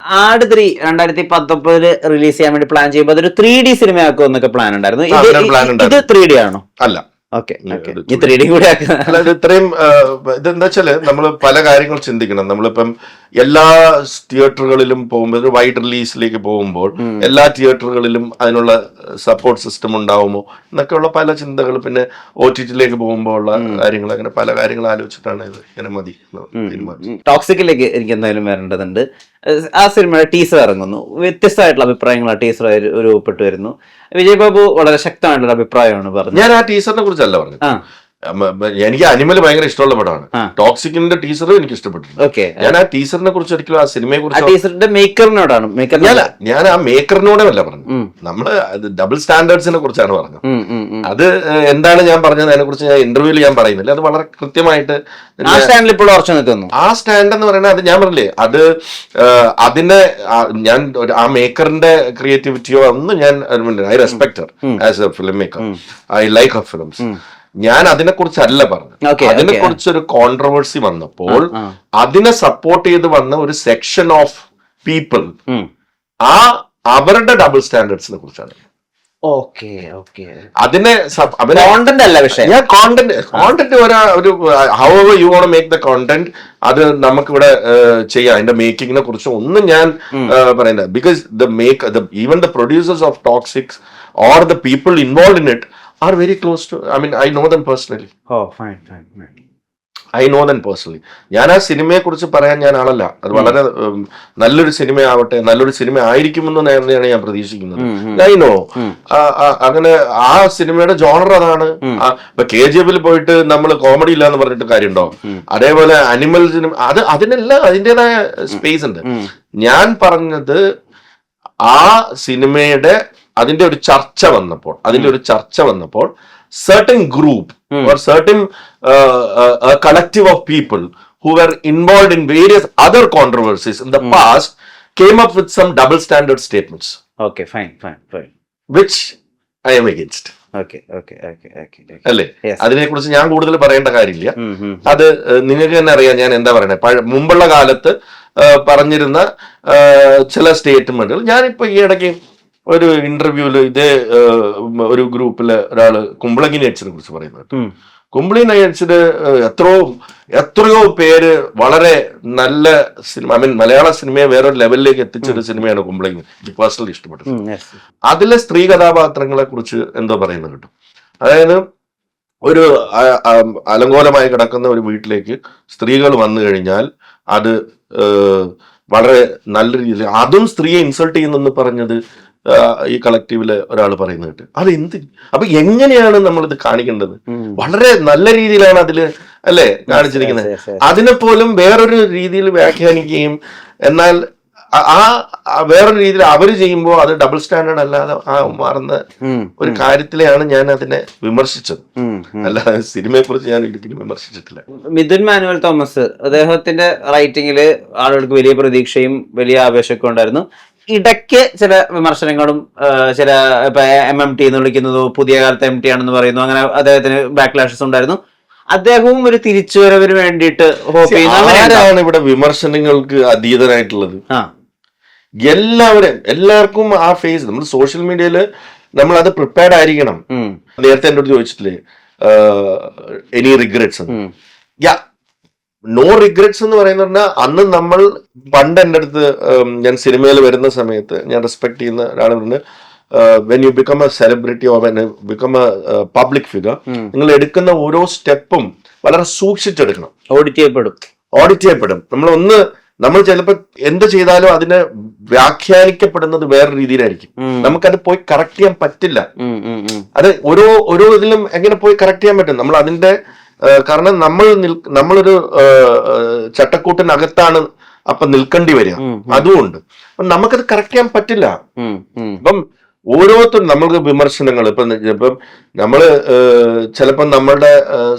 ആട് 3 2019 റിലീസ് ചെയ്യാൻ വേണ്ടി പ്ലാൻ ചെയ്യുമ്പോൾ അതൊരു 3D സിനിമ ആക്കും എന്നൊക്കെ പ്ലാൻ ഉണ്ടായിരുന്നു. ഇത് 3D ആണോ? അല്ല, ഓക്കെ, ഈ 3D കൂടി അതായത് ഇത്രയും ഇതെന്താ വെച്ചാല് നമ്മൾ പല കാര്യങ്ങൾ ചിന്തിക്കണം. നമ്മളിപ്പം എല്ലാ തിയേറ്ററുകളിലും പോകുമ്പോൾ വൈഡ് റിലീസിലേക്ക് പോകുമ്പോൾ എല്ലാ തിയേറ്ററുകളിലും അതിനുള്ള സപ്പോർട്ട് സിസ്റ്റം ഉണ്ടാവുമോ എന്നൊക്കെയുള്ള പല ചിന്തകൾ, പിന്നെ OTT-യിലേക്ക് പോകുമ്പോൾ ഉള്ള കാര്യങ്ങൾ, അങ്ങനെ പല കാര്യങ്ങൾ ആലോചിച്ചിട്ടാണ് ഇത് ഇങ്ങനെ മതി. ടോക്സിക്കിലേക്ക് എനിക്ക് എന്തായാലും വരേണ്ടതുണ്ട്. ആ സിനിമയുടെ ടീസർ ഇറങ്ങുന്നു, വ്യത്യസ്തമായിട്ടുള്ള അഭിപ്രായങ്ങൾ ആ ടീസർ രൂപപ്പെട്ടു വരുന്നു. വിജയ് ബാബു വളരെ ശക്തമായിട്ടുള്ള അഭിപ്രായമാണ് പറഞ്ഞത്. ഞാൻ ആ ടീസറിനെ കുറിച്ചല്ല പറഞ്ഞത്. എനിക്ക് അനിമൽ ഭയങ്കര ഇഷ്ടമുള്ള പടമാണ്. ടോക്സിക്കിന്റെ ടീസർ എനിക്ക് ഇഷ്ടപ്പെട്ടു. ഞാൻ ആ ടീസറിനെ കുറിച്ച് ഒരിക്കലും, ആ സിനിമയെ കുറിച്ച് മേക്കറിനോടാണ് ഞാൻ ആ മേക്കറിനോടല്ല പറഞ്ഞു. നമ്മള് ഡബിൾ സ്റ്റാൻഡേർഡ്സിനെ കുറിച്ചാണ് പറഞ്ഞത്. അത് എന്താണ് ഞാൻ പറഞ്ഞത് അതിനെ കുറിച്ച് ഞാൻ ഇന്റർവ്യൂവിൽ ഞാൻ പറയുന്നില്ല. അത് വളരെ കൃത്യമായിട്ട് ആ സ്റ്റാൻഡിൽ ഇപ്പോൾ ഉറച്ചു നിൽക്കുന്നു. ആ സ്റ്റാൻഡ് എന്ന് പറയുന്നത് അത് ഞാൻ പറഞ്ഞില്ലേ, അത് അതിനെ ഞാൻ ആ മേക്കറിന്റെ ക്രിയേറ്റിവിറ്റിയോ ഒന്നും ഞാൻ I respect as A film maker. I like her films. ഞാൻ അതിനെ കുറിച്ചല്ല പറഞ്ഞത്. അതിനെ കുറിച്ചൊരു കോൺട്രവേഴ്സി വന്നപ്പോൾ അതിനെ സപ്പോർട്ട് ചെയ്ത് വന്ന ഒരു സെക്ഷൻ ഓഫ് പീപ്പിൾ അവരുടെ ഡബിൾ സ്റ്റാൻഡേർഡ്സിനെ കുറിച്ചാണ്. അതിനെ ഞാൻ കോണ്ടന്റ് ഒരു however you want make the content, അത് നമുക്കിവിടെ ചെയ്യാം. അതിന്റെ മേക്കിങ്ങിനെ കുറിച്ച് ഒന്നും ഞാൻ പറയുന്നത്. Because even the producers of toxics or the people involve in it are very close to, I mean, I know them personally. Fine. I know them personally. ഞാൻ ആ സിനിമയെ കുറിച്ച് പറയാൻ ഞാൻ ആളല്ല. അത് വളരെ നല്ലൊരു സിനിമയാവട്ടെ, നല്ലൊരു സിനിമ ആയിരിക്കുമെന്ന് തന്നെയാണ് ഞാൻ പ്രതീക്ഷിക്കുന്നത്. I know അങ്ങനെ ആ സിനിമയുടെ ജോണർ അതാണ്. ഇപ്പൊ KGF പോയിട്ട് നമ്മൾ കോമഡി ഇല്ല എന്ന് പറഞ്ഞിട്ട് കാര്യമുണ്ടോ? അതേപോലെ അനിമൽ സിനിമ, അതിനെല്ലാം അതിൻ്റെതായ സ്പേസ് ഉണ്ട്. ഞാൻ പറഞ്ഞത് ആ സിനിമയുടെ അതിന്റെ ഒരു ചർച്ച വന്നപ്പോൾ certain group or certain collective of people who were involved in various other controversies in the past came up with some double standard statements. Okay, fine. Which I am against. Okay. അല്ലേ? അതിനെ കുറിച്ച് ഞാൻ കൂടുതൽ പറയേണ്ട കാര്യമില്ല. അത് നിങ്ങൾക്ക് തന്നെ അറിയാം ഞാൻ എന്താ പറയണേ. മുമ്പുള്ള കാലത്ത് പറഞ്ഞിരുന്ന ചില സ്റ്റേറ്റ്മെന്റുകൾ ഞാനിപ്പോ ഈ ഇടയ്ക്ക് ഒരു ഇന്റർവ്യൂല് ഇതേ ഒരു ഗ്രൂപ്പില് ഒരാള് കുമ്പളങ്ങി നൈറ്റ്സിനെ കുറിച്ച് പറയുന്നത്. കുമ്പളി നൈറ്റ്സിന് എത്രയോ പേര് വളരെ നല്ല സിനിമ, ഐ മീൻ മലയാള സിനിമയെ വേറൊരു ലെവലിലേക്ക് എത്തിച്ചൊരു സിനിമയാണ് കുമ്പളങ്ങി. എനിക്ക് പേഴ്സണലി ഇഷ്ടപ്പെട്ടത്. അതിലെ സ്ത്രീ കഥാപാത്രങ്ങളെ കുറിച്ച് എന്തോ പറയുന്നത് കിട്ടും. അതായത് ഒരു അലങ്കോലമായി കിടക്കുന്ന ഒരു വീട്ടിലേക്ക് സ്ത്രീകൾ വന്നു കഴിഞ്ഞാൽ അത് വളരെ നല്ല രീതിയിൽ, അതും സ്ത്രീയെ ഇൻസൾട്ട് ചെയ്യുന്നെന്ന് പറഞ്ഞത് ഈ കളക്റ്റീവില് ഒരാൾ പറയുന്നത് കേട്ട്. അത് എന്ത്, അപ്പൊ എങ്ങനെയാണ് നമ്മളിത് കാണിക്കേണ്ടത്? വളരെ നല്ല രീതിയിലാണ് അതില് അല്ലെ കാണിച്ചിരിക്കുന്നത്. അതിനെ പോലും വേറൊരു രീതിയിൽ വ്യാഖ്യാനിക്കുകയും, എന്നാൽ ആ വേറൊരു രീതിയിൽ അവര് ചെയ്യുമ്പോൾ അത് ഡബിൾ സ്റ്റാൻഡേർഡ് അല്ലാതെ മാറുന്ന ഒരു കാര്യത്തിലെയാണ് ഞാൻ അതിനെ വിമർശിച്ചത്. അല്ലാതെ സിനിമയെ കുറിച്ച് ഞാൻ ഒരിക്കലും വിമർശിച്ചിട്ടില്ല. മിഥുൻ മാനുവൽ തോമസ് അദ്ദേഹത്തിന്റെ റൈറ്റിംഗില് ആളുകൾക്ക് വലിയ പ്രതീക്ഷയും വലിയ ആവേശമൊക്കെ ഉണ്ടായിരുന്നു. ഇടയ്ക്ക് ചില വിമർശനങ്ങളും, ചില ഇപ്പൊ MMT എന്ന് വിളിക്കുന്നതോ പുതിയ കാലത്ത് MT ആണെന്ന് പറയുന്നു, അങ്ങനെ അദ്ദേഹത്തിന് ബാക്ക്ലാഷസ് ഉണ്ടായിരുന്നു. അദ്ദേഹവും ഒരു തിരിച്ചുവരവിന് വേണ്ടിയിട്ട് ഹോപ്പ് ചെയ്യുന്ന ഇവിടെ വിമർശനങ്ങൾക്ക് അതീതനായിട്ടുള്ളത്. എല്ലാവർക്കും ആ ഫേസ്, നമ്മൾ സോഷ്യൽ മീഡിയയില് നമ്മൾ അത് പ്രിപ്പയർഡ് ആയിരിക്കണം. നേരത്തെ എൻ്റെ അടുത്ത് ചോദിച്ചിട്ടില്ലേ എനി റിഗ്രറ്റ്സ്? നോ റിഗ്രറ്റ്സ് എന്ന് പറയുന്ന അന്ന് നമ്മൾ പണ്ട് എൻ്റെ അടുത്ത് ഞാൻ സിനിമയിൽ വരുന്ന സമയത്ത് ഞാൻ റെസ്പെക്ട് ചെയ്യുന്ന ഒരാൾ പറഞ്ഞു, when you become A celebrity or when become A public figure, നിങ്ങൾ എടുക്കുന്ന ഓരോ സ്റ്റെപ്പും വളരെ സൂക്ഷിച്ചെടുക്കണം. ഓഡിറ്റ് ചെയ്യപ്പെടും. നമ്മൾ ചിലപ്പോൾ എന്ത് ചെയ്താലും അതിനെ വ്യാഖ്യാനിക്കപ്പെടുന്നത് വേറെ രീതിയിലായിരിക്കും. നമുക്കത് പോയി കറക്റ്റ് ചെയ്യാൻ പറ്റില്ല. അത് ഓരോ ഇതിലും എങ്ങനെ പോയി കറക്റ്റ് ചെയ്യാൻ പറ്റും? നമ്മൾ അതിന്റെ കാരണം നമ്മളൊരു ചട്ടക്കൂട്ടിനകത്താണ് അപ്പൊ നിൽക്കേണ്ടി വരിക. അതുകൊണ്ട് നമുക്കത് കറക്റ്റ് ചെയ്യാൻ പറ്റില്ല. ഇപ്പം ഓരോരുത്തരും നമ്മൾക്ക് വിമർശനങ്ങൾ, ഇപ്പം നമ്മള് ചിലപ്പോൾ നമ്മളുടെ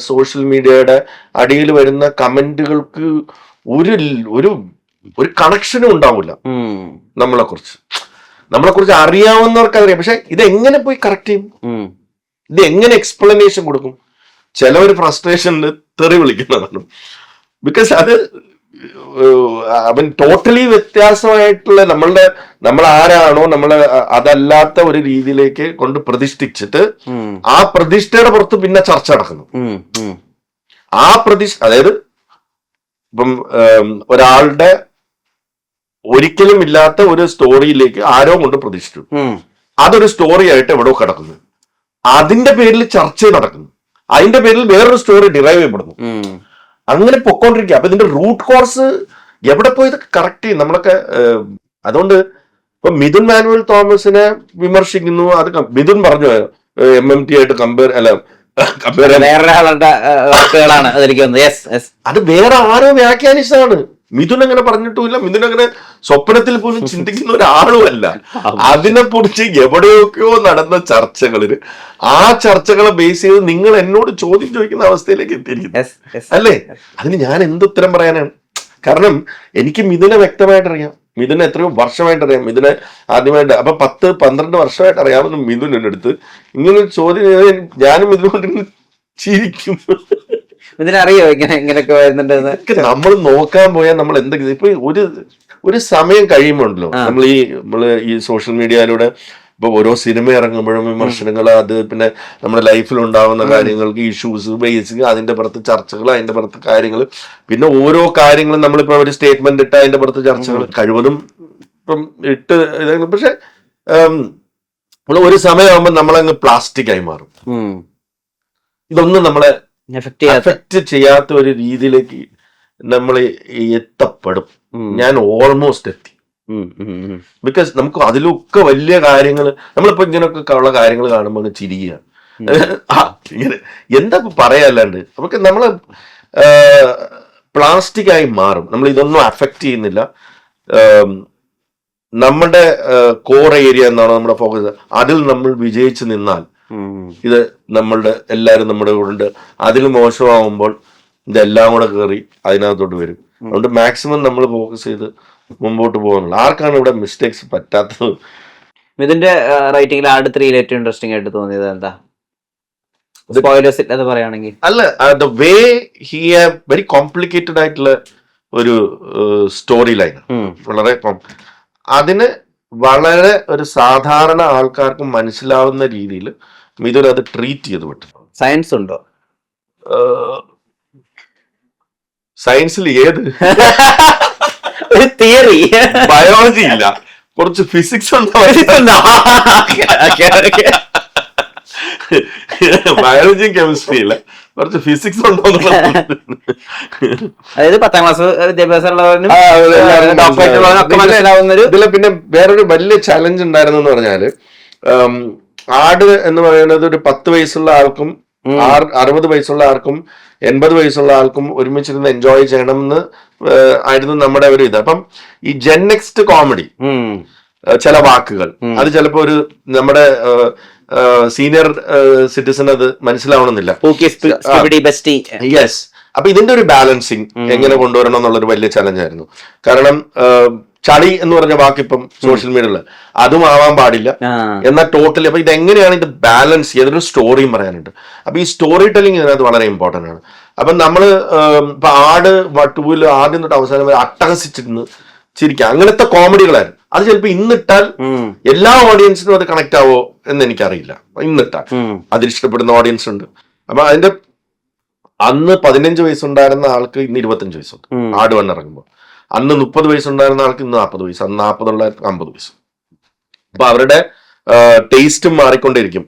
സോഷ്യൽ മീഡിയയുടെ അടിയിൽ വരുന്ന കമന്റുകൾക്ക് ഒരു കണക്ഷനും ഉണ്ടാവില്ല. നമ്മളെ കുറിച്ച് അറിയാവുന്നവർക്ക് അറിയാം. പക്ഷെ ഇതെങ്ങനെ പോയി കറക്റ്റ് ചെയ്യും? ഇത് എങ്ങനെ എക്സ്പ്ലനേഷൻ കൊടുക്കും? ചിലവർ ഫ്രസ്ട്രേഷനിൽ തെറി വിളിക്കുന്നതാണ്. ബിക്കോസ് അത് അവൻ ടോട്ടലി വ്യത്യാസമായിട്ടുള്ള നമ്മൾ ആരാണോ അതല്ലാത്ത ഒരു രീതിയിലേക്ക് കൊണ്ട് പ്രതിഷ്ഠിച്ചിട്ട് ആ പ്രതിഷ്ഠയുടെ പുറത്ത് പിന്നെ ചർച്ച നടക്കുന്നു. ആ അതായത് ഇപ്പം ഒരാളുടെ ഒരിക്കലും ഇല്ലാത്ത ഒരു സ്റ്റോറിയിലേക്ക് ആരോ കൊണ്ട് പ്രതിഷ്ഠിച്ചു, അതൊരു സ്റ്റോറി ആയിട്ട് എവിടെയോ കിടക്കുന്നു, അതിന്റെ പേരിൽ ചർച്ച നടക്കുന്നു, അതിന്റെ പേരിൽ വേറൊരു സ്റ്റോറി ഡിറൈവ് ചെയ്യപ്പെടുന്നു, അങ്ങനെ പൊക്കോണ്ടിരിക്കുക. അപ്പൊ ഇതിന്റെ റൂട്ട് കോഴ്സ് എവിടെ പോയി ഇതൊക്കെ കറക്റ്റ് ചെയ്യും നമ്മളൊക്കെ. അതുകൊണ്ട് ഇപ്പൊ മിഥുൻ മാനുവൽ തോമസിനെ വിമർശിക്കുന്നു, അത് മിഥുൻ പറഞ്ഞു MMT ആയിട്ട് കമ്പയർ അത് വേറെ ആരോ വ്യാഖ്യാനിച്ചതാണ്. മിഥുൻ അങ്ങനെ പറഞ്ഞിട്ടുമില്ല, മിഥുൻ അങ്ങനെ സ്വപ്നത്തിൽ പോലും ചിന്തിക്കുന്ന ഒരാളുമല്ല. അതിനെക്കുറിച്ച് എവിടെയൊക്കെയോ നടന്ന ചർച്ചകളിൽ ആ ചർച്ചകളെ ബേസ് ചെയ്ത് നിങ്ങൾ എന്നോട് ചോദ്യം ചോദിക്കുന്ന അവസ്ഥയിലേക്ക് എത്തിയിരിക്കുന്നു അല്ലേ? അതിന് ഞാൻ എന്തുത്തരം പറയാനാണ്? കാരണം എനിക്ക് മിഥുനെ വ്യക്തമായിട്ട് അറിയാം, മിഥുനെ എത്രയോ വർഷമായിട്ട് അറിയാം, മിഥുനെ ആദ്യമായിട്ട് അപ്പൊ 10-12 വർഷമായിട്ട് അറിയാവുന്ന മിഥുൻ എൻ്റെ അടുത്ത് ഇങ്ങനെ ഒരു ചോദ്യം ഞാനും മിഥുനോട് ചിരിക്കും. ഇതിനറിയോ ഇങ്ങനെയൊക്കെ വരുന്നുണ്ട്. നമ്മൾ നോക്കാൻ പോയാൽ നമ്മൾ എന്തൊക്കെ ഇപ്പൊ ഒരു സമയം കഴിയുമ്പോണ്ടല്ലോ നമ്മള് ഈ സോഷ്യൽ മീഡിയയിലൂടെ ഇപ്പൊ ഓരോ സിനിമ ഇറങ്ങുമ്പോഴും വിമർശനങ്ങൾ, അത് പിന്നെ നമ്മുടെ ലൈഫിൽ ഉണ്ടാവുന്ന കാര്യങ്ങൾക്ക് ഇഷ്യൂസ് ബേസിക്, അതിന്റെ പുറത്ത് ചർച്ചകൾ, അതിന്റെ പുറത്ത് കാര്യങ്ങൾ, പിന്നെ ഓരോ കാര്യങ്ങളും നമ്മളിപ്പോ ഒരു സ്റ്റേറ്റ്മെന്റ് ഇട്ട് അതിന്റെ പുറത്ത് ചർച്ചകൾ കഴിവതും ഇപ്പം ഇട്ട് ഇതായിരുന്നു. പക്ഷെ ഒരു സമയമാകുമ്പോൾ നമ്മളങ്ങ് പ്ലാസ്റ്റിക് ആയി മാറും. ഇതൊന്നും നമ്മളെ എഫക്റ്റ് ചെയ്യാത്ത ഒരു രീതിയിലേക്ക് നമ്മൾ എത്തപ്പെടും. ഞാൻ ഓൾമോസ്റ്റ് എത്തി. ബിക്കോസ് നമുക്ക് അതിലൊക്കെ വലിയ കാര്യങ്ങൾ, നമ്മളിപ്പോ ഇങ്ങനെയൊക്കെ ഉള്ള കാര്യങ്ങൾ കാണുമ്പോൾ ചിരിക്കുകയാണ്. ഇങ്ങനെ എന്താ പറയാല്ലാണ്ട് നമുക്ക് നമ്മള് പ്ലാസ്റ്റിക് ആയി മാറും. നമ്മൾ ഇതൊന്നും അഫക്റ്റ് ചെയ്യുന്നില്ല. നമ്മുടെ കോർ ഏരിയ എന്നാണ് നമ്മുടെ ഫോക്കസ്, അതിൽ നമ്മൾ വിജയിച്ച് നിന്നാൽ ഇത് നമ്മളുടെ എല്ലാവരും നമ്മുടെ കൂടെ ഉണ്ട്. അതിൽ മോശമാകുമ്പോൾ ഇതെല്ലാം കൂടെ കയറി അതിനകത്തോട്ട് വരും. അതുകൊണ്ട് മാക്സിമം നമ്മൾ ഫോക്കസ് ചെയ്ത് മുമ്പോട്ട് പോകുന്നുള്ളു. ആർക്കാണ് ഇവിടെ മിസ്റ്റേക്സ് പറ്റാത്തത്? ഇതിന്റെ റൈറ്റിംഗിൽ ആട് 3 ഏറ്റവും ഇൻട്രസ്റ്റിംഗ് ആയിട്ട് തോന്നിയത് എന്താ? അത് പറയുകയാണെങ്കിൽ അല്ല, the way he have very complicated ആയിട്ടുള്ള ഒരു സ്റ്റോറി ലൈൻ, വളരെ അതിന് വളരെ ഒരു സാധാരണ ആൾക്കാർക്ക് മനസ്സിലാവുന്ന രീതിയിൽ മിഥുൻ അത് ട്രീറ്റ് ചെയ്ത് വിട്ടു. സയൻസ് ഉണ്ടോ? സയൻസിൽ ഏത് തിയറി? ബയോളജി ഇല്ല, കുറച്ച് ഫിസിക്സ് ഉണ്ടോ? ബയോളജിയും കെമിസ്ട്രി ഇല്ല, കുറച്ച് ഫിസിക്സ് ഉണ്ടോ? അതായത് 10ാം ക്ലാസ് വിദ്യാഭ്യാസമുള്ളവരും ഇതില് പിന്നെ വേറൊരു വലിയ ചലഞ്ച് ഉണ്ടായിരുന്നു എന്ന് പറഞ്ഞാല്, ആട് എന്ന് പറയുന്നത് ഒരു 10 വയസ്സുള്ള ആൾക്കും 60 വയസ്സുള്ള ആൾക്കും 80 വയസ്സുള്ള ആൾക്കും ഒരുമിച്ചിരുന്ന് എൻജോയ് ചെയ്യണം എന്ന് ആയിരുന്നു നമ്മുടെ ഒരു ഇത്. അപ്പം ഈ ജെൻനെക്സ്റ്റ് കോമഡി ചില വാക്കുകൾ അത് ചിലപ്പോ ഒരു നമ്മുടെ സീനിയർ സിറ്റിസൺ അത് മനസ്സിലാവണമെന്നില്ല. യെസ്. അപ്പൊ ഇതിന്റെ ഒരു ബാലൻസിങ് എങ്ങനെ കൊണ്ടുവരണം എന്നുള്ളൊരു വലിയ ചലഞ്ചായിരുന്നു. കാരണം ചളി എന്ന് പറഞ്ഞ വാക്കിപ്പം സോഷ്യൽ മീഡിയയിൽ അതും ആവാൻ പാടില്ല എന്നാൽ ടോട്ടലി. അപ്പൊ ഇതെങ്ങനെയാണ് ഇത് ബാലൻസ് ചെയ്തൊരു സ്റ്റോറിയും പറയാനുണ്ട്. അപ്പൊ ഈ സ്റ്റോറി ടെല്ലിംഗ് ഇതിനകത്ത് വളരെ ഇമ്പോർട്ടന്റ് ആണ്. അപ്പൊ നമ്മള് ഇപ്പൊ ആട് 2 ആദ്യം തൊട്ട് അവസാനം വരെ അട്ടഹസിച്ചിരുന്ന് ചിരിക്കുക, അങ്ങനത്തെ കോമഡികളായിരുന്നു. അത് ചിലപ്പോ ഇന്നിട്ടാൽ എല്ലാ ഓഡിയൻസിനും അത് കണക്ട് ആവോ എന്ന് എനിക്കറിയില്ല. ഇന്നിട്ടാൽ അതിലിഷ്ടപ്പെടുന്ന ഓഡിയൻസ് ഉണ്ട്. അപ്പൊ അതിന്റെ അന്ന് 15 വയസ്സുണ്ടായിരുന്ന ആൾക്ക് ഇന്ന് 25 വയസ്സുണ്ട് ആട് വന്നിറങ്ങുമ്പോൾ. അന്ന് 30 വയസ്സുണ്ടായിരുന്ന ആൾക്ക് ഇന്ന് 40 വയസ്സ്, അന്ന് 40 ഉള്ള 50 വയസ്സ്. അപ്പൊ അവരുടെ ടേസ്റ്റും മാറിക്കൊണ്ടിരിക്കും.